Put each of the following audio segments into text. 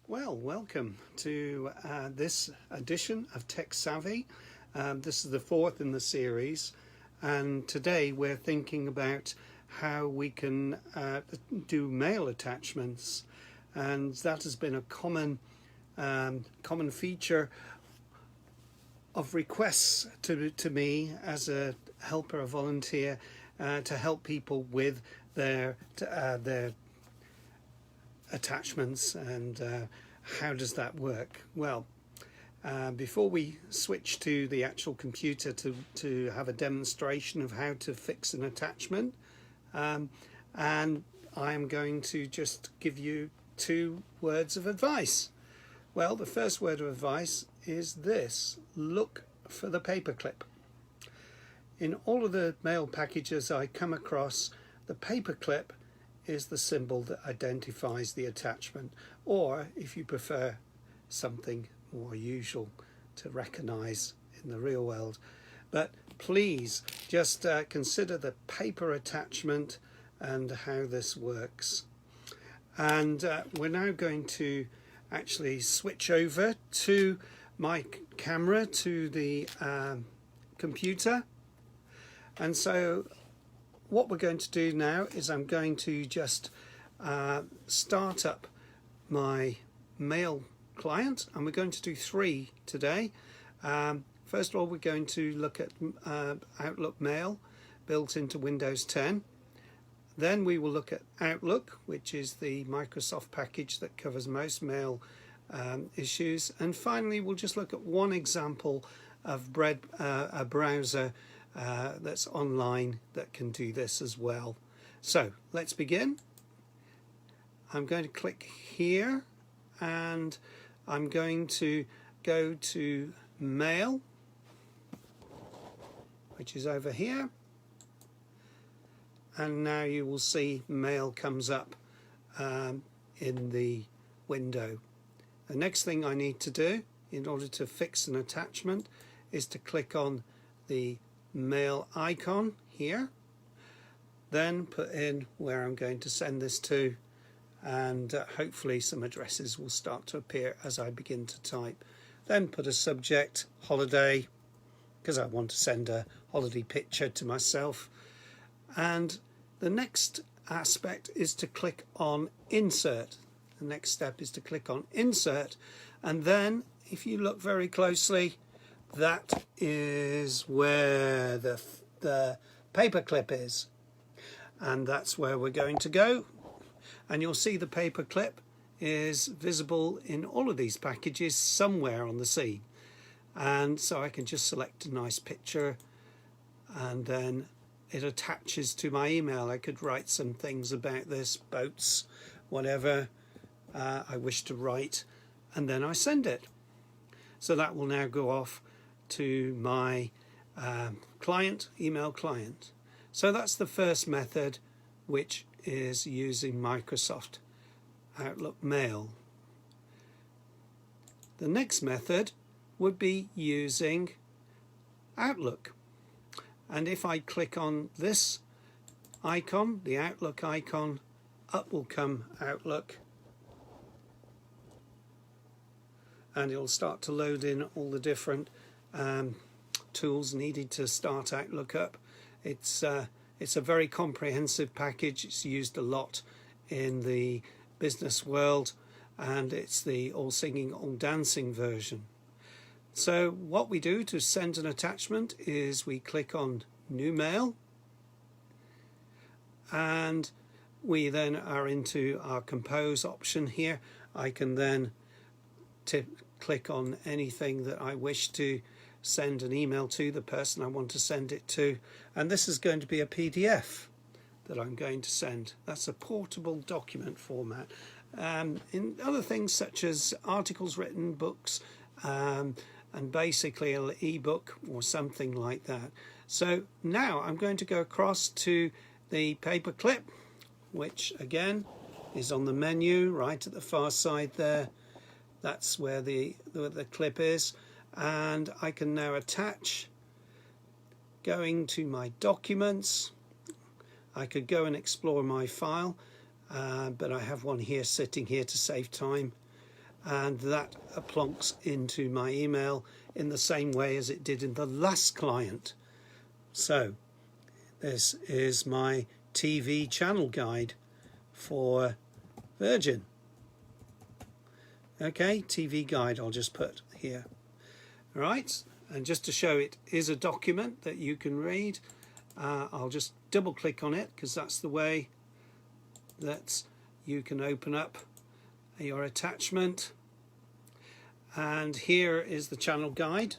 Well, welcome to this edition of Techsavvy. This is the fourth in the series, and today we're thinking about how we can do mail attachments, and that has been a common feature of requests to me as a helper, a volunteer, to help people with their attachments. And how does that work? Well, before we switch to the actual computer to have a demonstration of how to fix an attachment, and I'm going to just give you 2 words of advice. Well, the first word of advice is this: look for the paperclip. In all of the mail packages I come across, the paperclip is the symbol that identifies the attachment, or if you prefer something more usual to recognize in the real world. But please just consider the paper attachment and how this works. And we're now going to actually switch over to my camera, to the computer. And so what we're going to do now is I'm going to just start up my mail client, and we're going to do 3 today. First of all, we're going to look at Outlook Mail built into Windows 10. Then we will look at Outlook, which is the Microsoft package that covers most mail issues. And finally, we'll just look at one example of a browser that's online that can do this as well. So let's begin. I'm going to click here, and I'm going to go to Mail, which is over here, and now you will see Mail comes up in the window. The next thing I need to do in order to fix an attachment is to click on the mail icon here, then put in where I'm going to send this to, and hopefully some addresses will start to appear as I begin to type. Then put a subject, holiday, because I want to send a holiday picture to myself. And the next aspect is to click on insert. The next step is to click on insert, and then if you look very closely, that is where the paperclip is, and that's where we're going to go. And you'll see the paperclip is visible in all of these packages somewhere on the scene. And so I can just select a nice picture, and then it attaches to my email. I could write some things about this, boats, whatever I wish to write, and then I send it. So that will now go off to my client, email client. So that's the first method, which is using Microsoft Outlook Mail. The next method would be using Outlook. And if I click on this icon, the Outlook icon, up will come Outlook, and it'll start to load in all the different tools needed to start Outlook up. It's a very comprehensive package. It's used a lot in the business world, and it's the all singing, all dancing version. So what we do to send an attachment is we click on New Mail, and we then are into our Compose option here. I can then click on anything that I wish to send an email to, the person I want to send it to, and this is going to be a PDF that I'm going to send. That's a portable document format. In other things such as articles written, books, and basically an ebook or something like that. So now I'm going to go across to the paperclip, which again is on the menu right at the far side there. That's where the clip is, and I can now attach. Going to my documents, I could go and explore my file, but I have one here sitting here to save time. and that plonks into my email in the same way as it did in the last client. So this is my TV channel guide for Virgin. Okay, TV guide I'll just put here. All right, and just to show it is a document that you can read, I'll just double click on it because that's the way that you can open up your attachment. And here is the channel guide.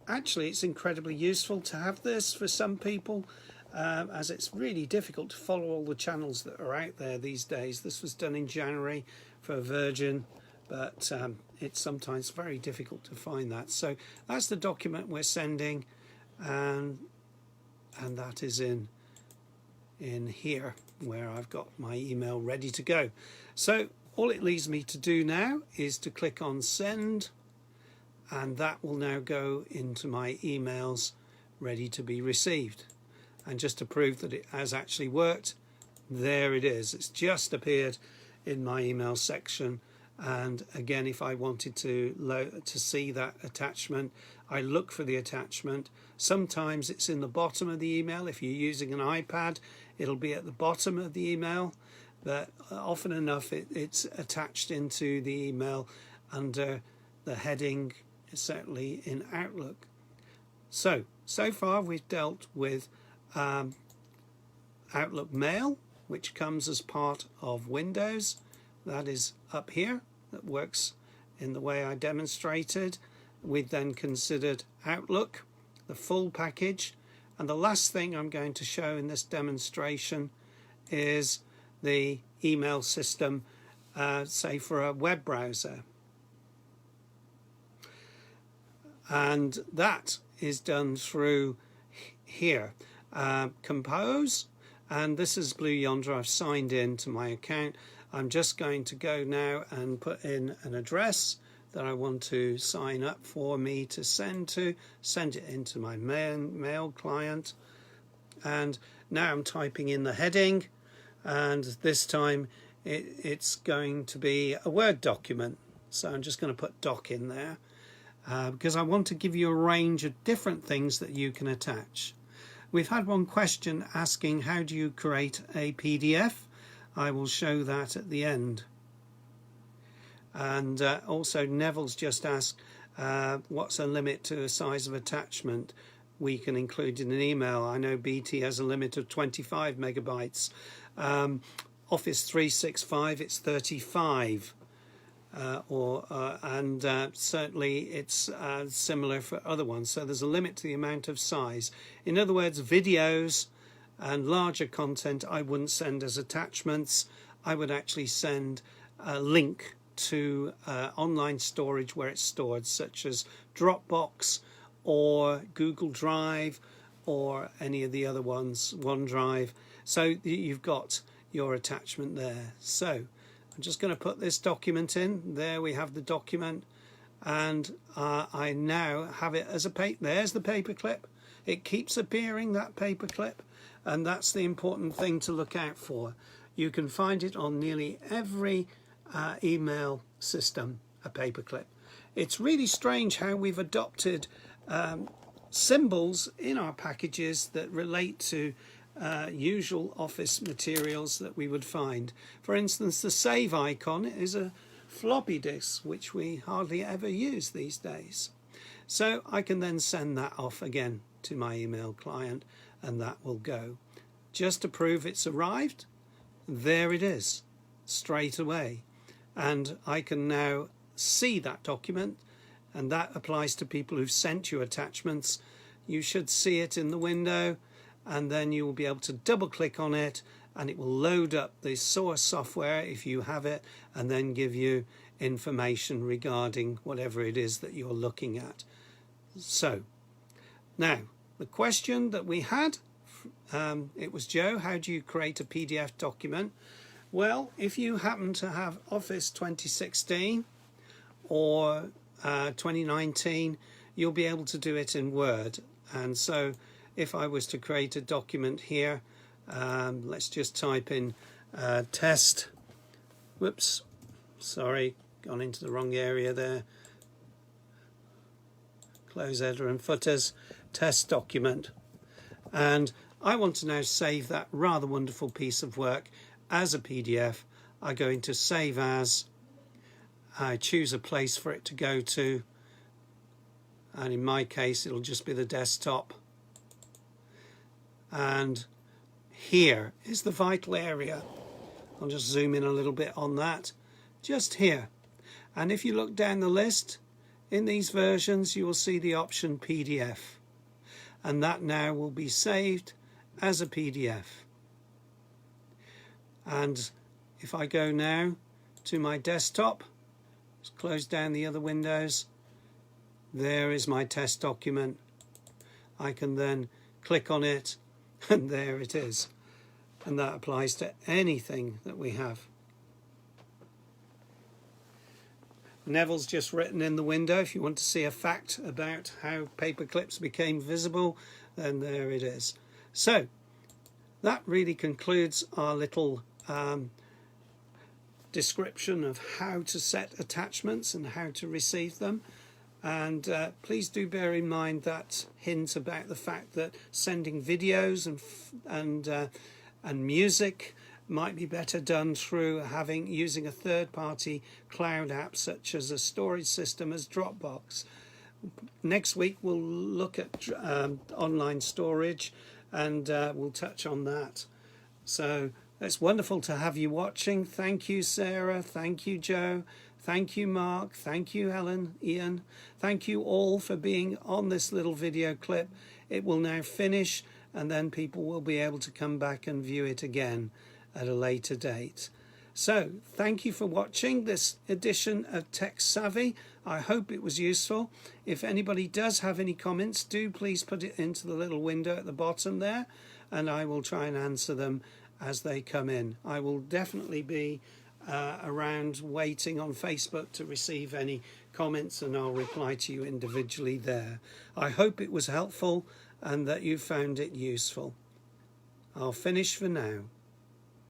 Actually, it's incredibly useful to have this for some people, as it's really difficult to follow all the channels that are out there these days. This was done in January for Virgin, but it's sometimes very difficult to find that. So that's the document we're sending, and that is in here where I've got my email ready to go. So all it leaves me to do now is to click on send, and that will now go into my emails ready to be received. And just to prove that it has actually worked, there it is. It's just appeared in my email section. And again, if I wanted to see that attachment, I look for the attachment. Sometimes it's in the bottom of the email. If you're using an iPad, it'll be at the bottom of the email, but often enough it's attached into the email under the heading, certainly in Outlook. So far we've dealt with Outlook Mail, which comes as part of Windows. That is up here, that works in the way I demonstrated. We've then considered Outlook, the full package, and the last thing I'm going to show in this demonstration is the email system, say for a web browser. And that is done through here, Compose, and this is Blue Yonder. I've signed in to my account. I'm just going to go now and put in an address that I want to sign up for me to send it into my mail client. And now I'm typing in the heading, and this time it's going to be a Word document. So I'm just going to put doc in there because I want to give you a range of different things that you can attach. We've had one question asking, how do you create a PDF? I will show that at the end. And also Neville's just asked, what's a limit to the size of attachment we can include in an email? I know BT has a limit of 25 megabytes. Office 365, it's 35. And certainly it's similar for other ones. So there's a limit to the amount of size. In other words, videos and larger content I wouldn't send as attachments. I would actually send a link to online storage where it's stored, such as Dropbox or Google Drive or any of the other ones, OneDrive. So you've got your attachment there. So I'm just going to put this document in. There we have the document, and I now have it as a paper. There's the paperclip. It keeps appearing, that paperclip, and that's the important thing to look out for. You can find it on nearly every email system, a paperclip. It's really strange how we've adopted symbols in our packages that relate to usual office materials that we would find. For instance, the save icon is a floppy disk, which we hardly ever use these days. So I can then send that off again to my email client, and that will go. Just to prove it's arrived, there it is, straight away. And I can now see that document, and that applies to people who've sent you attachments. You should see it in the window, and then you will be able to double click on it, and it will load up the source software if you have it, and then give you information regarding whatever it is that you're looking at. So now the question that we had, it was Joe, how do you create a PDF document? Well, if you happen to have Office 2016 or 2019, you'll be able to do it in Word. And so if I was to create a document here, let's just type in test, gone into the wrong area there. Close header and footers, test document. And I want to now save that rather wonderful piece of work as a PDF. I go into Save As, I choose a place for it to go to, and in my case it'll just be the desktop. And here is the vital area. I'll just zoom in a little bit on that, just here. And if you look down the list, in these versions you will see the option PDF, and that now will be saved as a PDF. And if I go now to my desktop, just close down the other windows, there is my test document. I can then click on it and there it is. And that applies to anything that we have. Neville's just written in the window, if you want to see a fact about how paper clips became visible, then there it is. So that really concludes our little description of how to set attachments and how to receive them. And please do bear in mind that hint about the fact that sending videos and music might be better done through using a third-party cloud app such as a storage system as Dropbox. Next week we'll look at online storage, and we'll touch on that. So it's wonderful to have you watching. Thank you, Sarah. Thank you, Joe. Thank you, Mark. Thank you, Helen, Ian. Thank you all for being on this little video clip. It will now finish, and then people will be able to come back and view it again at a later date. So thank you for watching this edition of Techsavvy. I hope it was useful. If anybody does have any comments, do please put it into the little window at the bottom there, and I will try and answer them as they come in. I will definitely be around waiting on Facebook to receive any comments, and I'll reply to you individually there. I hope it was helpful and that you found it useful. I'll finish for now.